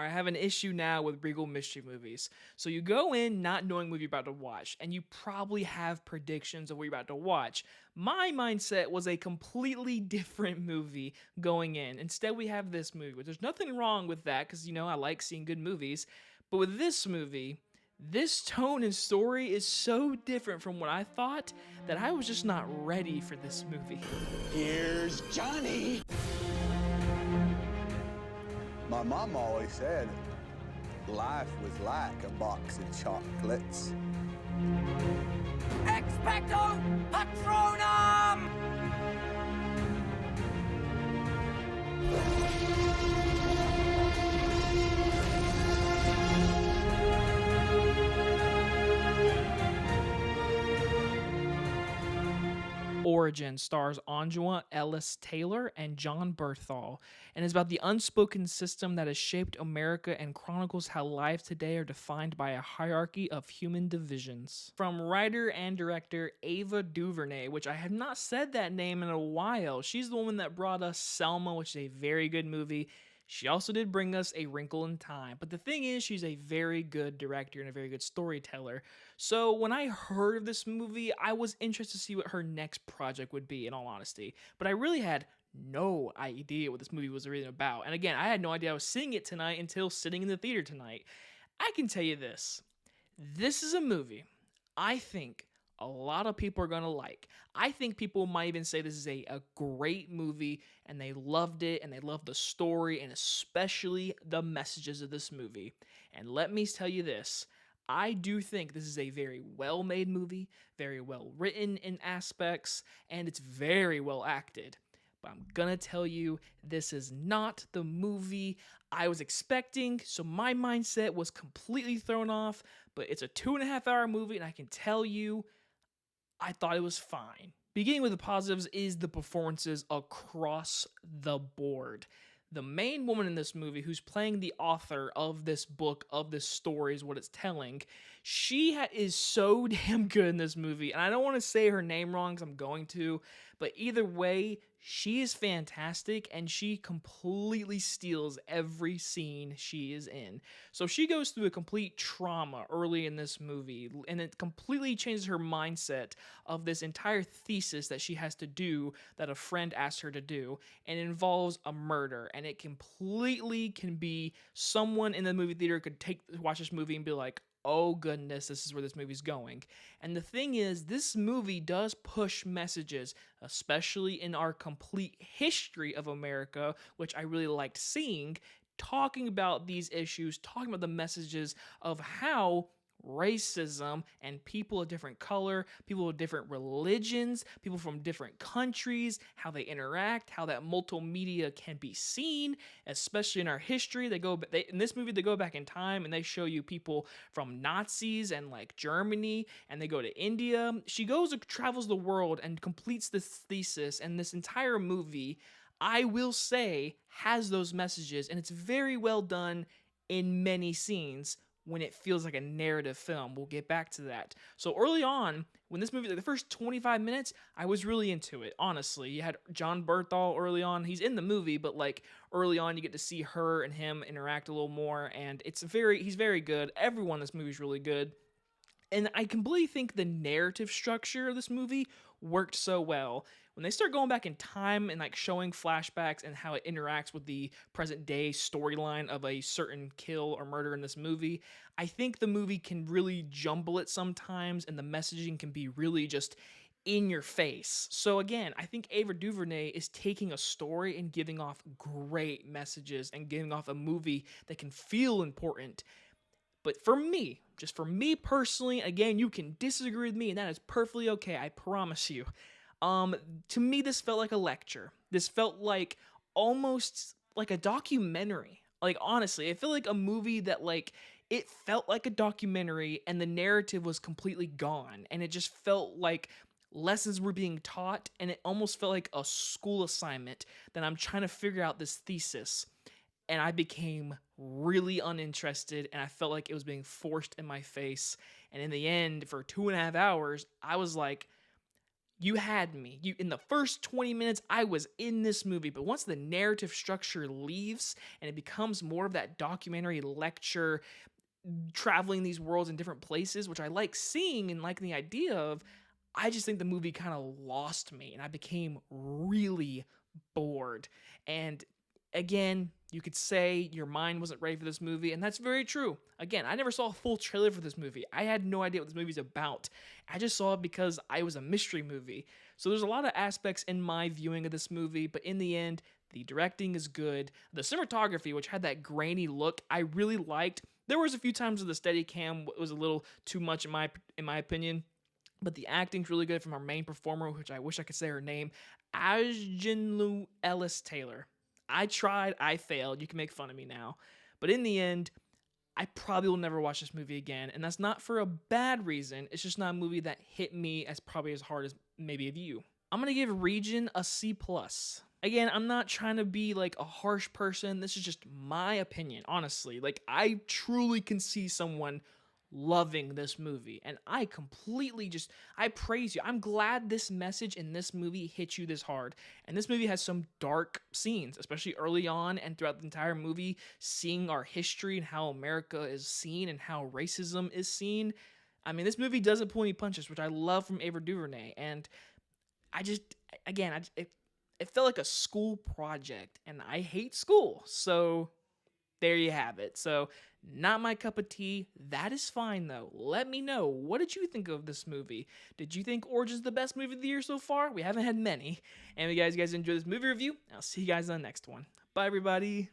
I have an issue now with Regal Mystery movies. So you go in not knowing what you're about to watch, and you probably have predictions of what you're about to watch. My mindset was a completely different movie going in. Instead, we have this movie, which there's nothing wrong with that, because, I like seeing good movies. But with this movie, this tone and story is so different from what I thought that I was just not ready for this movie. Here's Johnny. My mom always said life was like a box of chocolates. Expecto Patronum! Origin stars Aunjanue, Ellis-Taylor, and John Bernthal, and is about the unspoken system that has shaped America and chronicles how lives today are defined by a hierarchy of human divisions. From writer and director Ava DuVernay, which I have not said that name in a while. She's the woman that brought us Selma, which is a very good movie. She also did bring us A Wrinkle in Time. But the thing is, she's a very good director and a very good storyteller. So when I heard of this movie, I was interested to see what her next project would be, in all honesty. But I really had no idea what this movie was really about. And again, I had no idea I was seeing it tonight until sitting in the theater tonight. I can tell you this. This is a movie I think a lot of people are going to like. I think people might even say this is a great movie and they loved it and they loved the story and especially the messages of this movie. And let me tell you this. I do think this is a very well-made movie, very well written in aspects, and it's very well acted. But I'm gonna tell you, this is not the movie I was expecting, so my mindset was completely thrown off. But it's a 2.5-hour movie, and I can tell you, I thought it was fine. Beginning with the positives is the performances across the board. The main woman in this movie, who's playing the author of this book, of this story, is what it's telling. She is so damn good in this movie, and I don't want to say her name wrong because I'm going to, but either way, she is fantastic, and she completely steals every scene she is in. So she goes through a complete trauma early in this movie, and it completely changes her mindset of this entire thesis that she has to do, that a friend asked her to do, and it involves a murder. And it completely can be someone in the movie theater could watch this movie and be like, oh goodness, this is where this movie's going. And the thing is, this movie does push messages, especially in our complete history of America, which I really liked seeing, talking about these issues, talking about the messages of how racism and people of different color, people of different religions, people from different countries, how they interact, how that multimedia can be seen, especially in our history. In this movie, they go back in time and they show you people from Nazis and like Germany, and they go to India. She travels the world and completes this thesis, and this entire movie, I will say, has those messages, and it's very well done in many scenes when it feels like a narrative film. We'll get back to that. So early on, when this movie, like the first 25 minutes, I was really into it, honestly. You had John Bernthal early on. He's in the movie, but like early on, you get to see her and him interact a little more, and he's very good. Everyone in this movie is really good. And I completely think the narrative structure of this movie worked so well. When they start going back in time and like showing flashbacks and how it interacts with the present day storyline of a certain kill or murder in this movie, I think the movie can really jumble it sometimes, and the messaging can be really just in your face. So again, I think Ava DuVernay is taking a story and giving off great messages and giving off a movie that can feel important. But for me, just for me personally, again, you can disagree with me, and that is perfectly okay, I promise you. To me, this felt like a lecture. This felt like almost like a documentary. Like, honestly, I feel like a movie that, like, it felt like a documentary, and the narrative was completely gone, and it just felt like lessons were being taught, and it almost felt like a school assignment that I'm trying to figure out this thesis. And I became really uninterested, and I felt like it was being forced in my face. And in the end, for 2.5 hours, I was like, you had me. You in the first 20 minutes, I was in this movie. But once the narrative structure leaves and it becomes more of that documentary lecture, traveling these worlds in different places, which I like seeing and liking the idea of, I just think the movie kind of lost me and I became really bored. And again, you could say your mind wasn't ready for this movie, and that's very true. Again, I never saw a full trailer for this movie. I had no idea what this movie's about. I just saw it because I was a mystery movie. So there's a lot of aspects in my viewing of this movie, but in the end, the directing is good. The cinematography, which had that grainy look, I really liked. There was a few times where the Steadicam was a little too much in my opinion, but the acting's really good from our main performer, which I wish I could say her name, Aunjanue Ellis-Taylor. I tried, I failed. You can make fun of me now. But in the end, I probably will never watch this movie again. And that's not for a bad reason. It's just not a movie that hit me as probably as hard as maybe of you. I'm going to give Region a C+. Again, I'm not trying to be like a harsh person. This is just my opinion, honestly. Like, I truly can see someone loving this movie, and I completely just, I praise you. I'm glad this message in this movie hit you this hard. And this movie has some dark scenes, especially early on and throughout the entire movie, seeing our history and how America is seen and how racism is seen. I mean, this movie doesn't pull any punches, which I love from Ava DuVernay. And I just, again, it felt like a school project, and I hate school. So there you have it. So, not my cup of tea. That is fine, though. Let me know. What did you think of this movie? Did you think Origin's the best movie of the year so far? We haven't had many. And you guys enjoy this movie review. I'll see you guys on the next one. Bye, everybody.